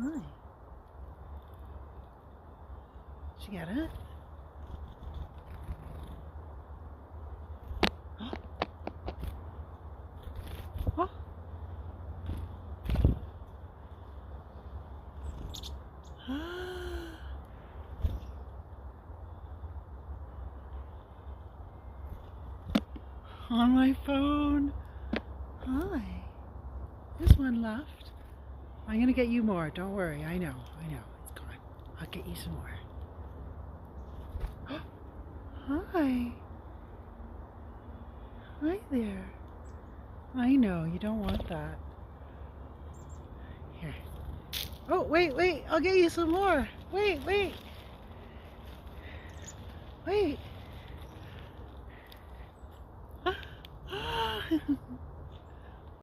Hi. Did you get it? Oh. On my phone. Hi. There's one left. I'm going to get you more. Don't worry. I know. It's gone. I'll get you some more. Hi. Hi there. I know. You don't want that. Here. Oh, wait. I'll get you some more. Wait. Wait.